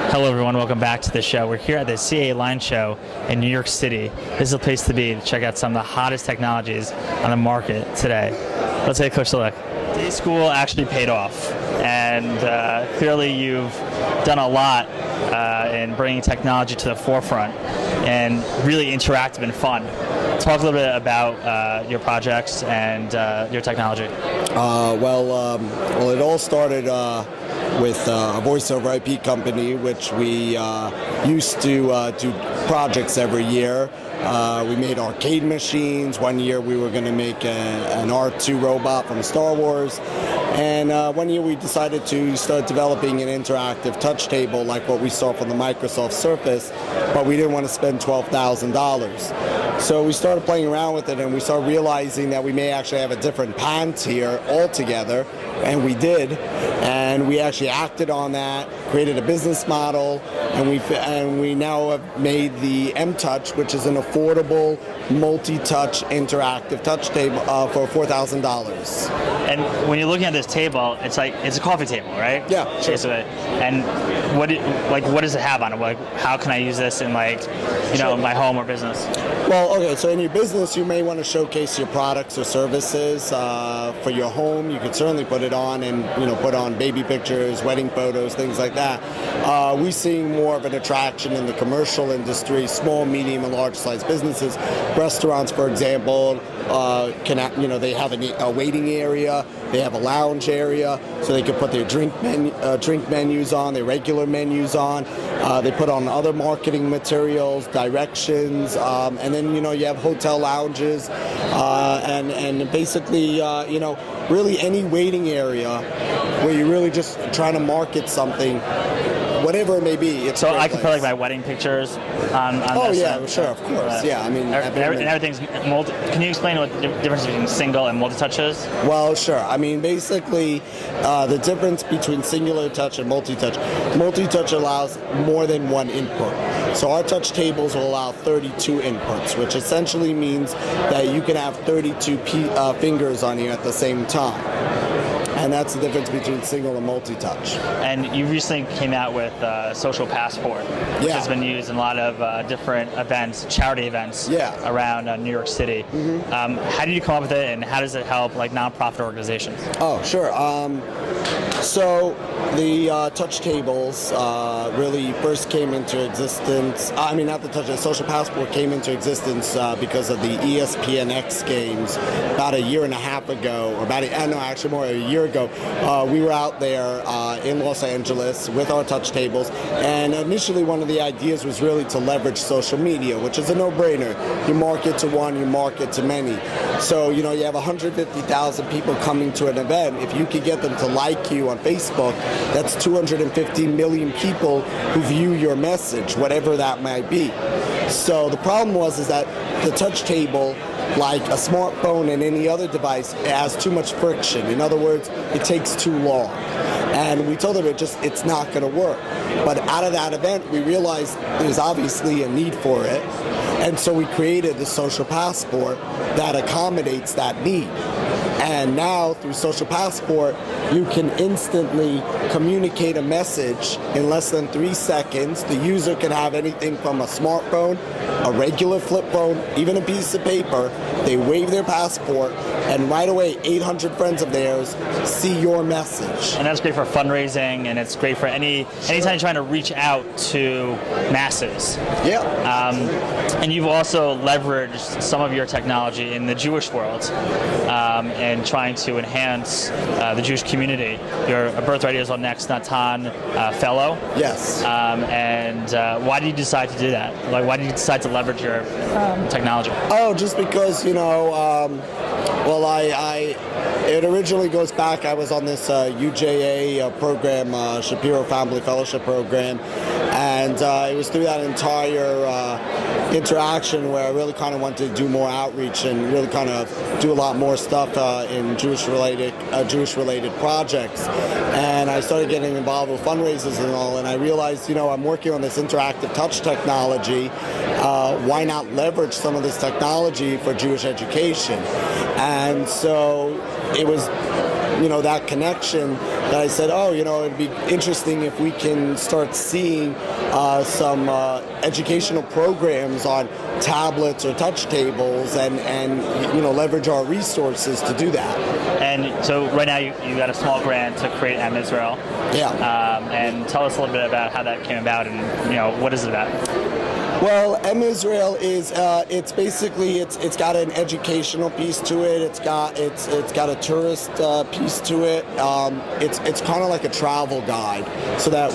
Hello everyone, welcome back to the show. We're here at the CEA Line Show in New York City. This is a place to be to check out some of the hottest technologies on the market today. Let's take a closer look. Day school actually paid off, and clearly you've done a lot in bringing technology to the forefront and really interactive and fun. Talk a little bit about your projects and your technology. Well, it all started with a voice-over IP company, which we used to do projects every year. We made arcade machines. One year we were going to make an R2 robot from Star Wars. And one year we decided to start developing an interactive touch table like what we saw from the Microsoft Surface, but we didn't want to spend $12,000. So we started playing around with it, and we started realizing that we may actually have a different path here altogether, and we did. And we actually acted on that, created a business model, and we now have made the M-Touch, which is an affordable, multi-touch, interactive touch table for $4,000. And when you're looking at this table, it's a coffee table, right? Yeah, sure. Basically. And what does it have on it? Like, how can I use this in my home or business? Well, okay, so in your business, you may want to showcase your products or services. For your home, you could certainly put it on and put on baby pictures, wedding photos, things like that. We're seeing more of an attraction in the commercial industry, small, medium, and large-sized businesses. Restaurants, for example, they have a waiting area, they have a lounge area, so they could put their drink menus on, their regular menus on. They put on other marketing materials, directions, and then you have hotel lounges, and basically really any waiting area where you're really just trying to market something, whatever it may be. So I can put like my wedding pictures on Oh this. yeah, sure, of course. Yeah, I mean, everything's multi. Can you explain what the difference between single and multi-touch is? Well, sure. I mean, basically, the difference between singular touch and multi-touch allows more than one input. So our touch tables will allow 32 inputs, which essentially means that you can have 32 fingers on you at the same time. And that's the difference between single and multi-touch. And you recently came out with Social Passport, which has been used in a lot of different events, charity events around New York City. Mm-hmm. How did you come up with it, and how does it help nonprofit organizations? Oh, sure. So the touch tables really first came into existence. The Social Passport came into existence because of the ESPNX games about a year and a half ago, or a year ago. We were out there in Los Angeles with our touch tables, and initially one of the ideas was really to leverage social media, which is a no-brainer. You market to one, you market to many. So you have 150,000 people coming to an event. If you could get them to like you on Facebook, that's 250 million people who view your message, whatever that might be. So the problem is that the touch table, like a smartphone and any other device, it has too much friction. In other words, it takes too long. And we told them it's not going to work. But out of that event, we realized there's obviously a need for it. And so we created the Social Passport that accommodates that need. And now, through Social Passport, you can instantly communicate a message in less than 3 seconds. The user can have anything from a smartphone, a regular flip phone, even a piece of paper. They wave their passport, and right away, 800 friends of theirs see your message. And that's great for fundraising, and it's great for anytime you're trying to reach out to masses. Yeah. And you've also leveraged some of your technology in the Jewish world, and trying to enhance the Jewish community. You're a Birthright Israel Next Natan fellow. Yes. And why did you decide to do that? Why did you decide to leverage your technology? Oh, just because, it originally goes back, I was on this UJA program, Shapiro Family Fellowship Program, and it was through that entire interaction where I really kind of wanted to do more outreach and really kind of do a lot more stuff in Jewish-related projects. And I started getting involved with fundraisers and all, and I realized, I'm working on this interactive touch technology. Why not leverage some of this technology for Jewish education? And so it was that connection that I said, oh, it'd be interesting if we can start seeing some educational programs on tablets or touch tables and leverage our resources to do that. And so right now you got a small grant to create M Israel. Yeah. And tell us a little bit about how that came about and what is it about? Well, M Israel is it's basically it's got an educational piece to it. It's got a tourist piece to it. It's kind of like a travel guide, so that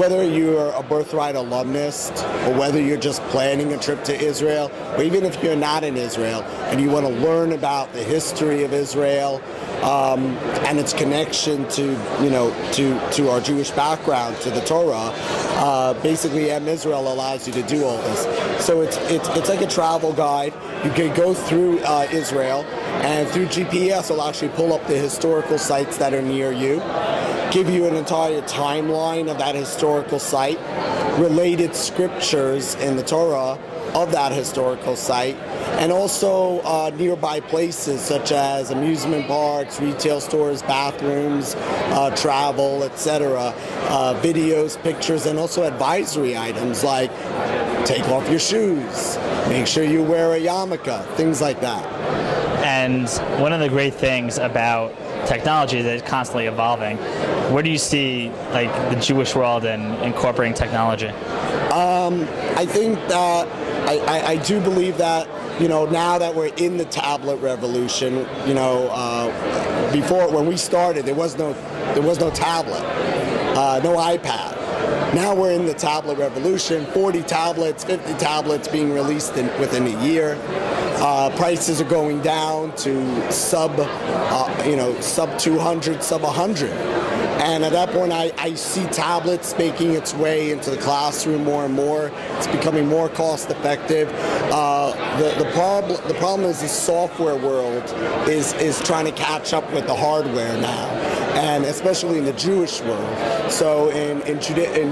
whether you're a Birthright alumnus or whether you're just planning a trip to Israel, or even if you're not in Israel and you want to learn about the history of Israel and its connection to our Jewish background, to the Torah, basically M Israel allows you to do all this. So it's like a travel guide. You can go through Israel, and through GPS it'll actually pull up the historical sites that are near you, give you an entire timeline of that historical site, related scriptures in the Torah of that historical site, and also nearby places such as amusement parks, retail stores, bathrooms, travel, etc., videos, pictures, and also advisory items like take off your shoes, make sure you wear a yarmulke, things like that. And one of the great things about technology that is constantly evolving, where do you see like the Jewish world in incorporating technology? I think that I do believe that now that we're in the tablet revolution, before when we started there was no tablet, no iPad. Now we're in the tablet revolution. 40 tablets, 50 tablets being released within a year. Prices are going down to sub 200, sub 100. And at that point, I see tablets making its way into the classroom more and more. It's becoming more cost effective. The problem is the software world is trying to catch up with the hardware now, and especially in the Jewish world. So in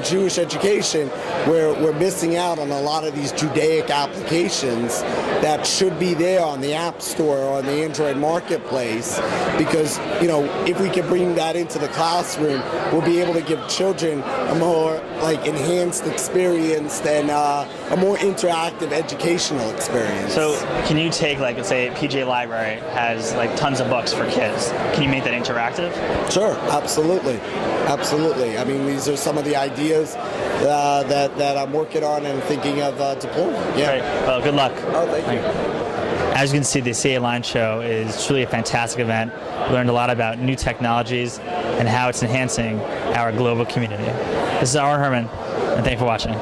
Jewish education, we're missing out on a lot of these Judaic applications that should be there on the App Store or on the Android Marketplace, because if we can bring that into the classroom, we'll be able to give children a more enhanced experience and a more interactive educational experience. So can you take let's say PJ Library has tons of books for kids. Can you make that interactive? Sure, absolutely. I mean, these are some of the ideas that I'm working on and thinking of deploying. Yeah. Great. Well, good luck. Oh, thank you. As you can see, the CEA Line Show is truly a fantastic event. We learned a lot about new technologies and how it's enhancing our global community. This is Aaron Herman, and thanks for watching.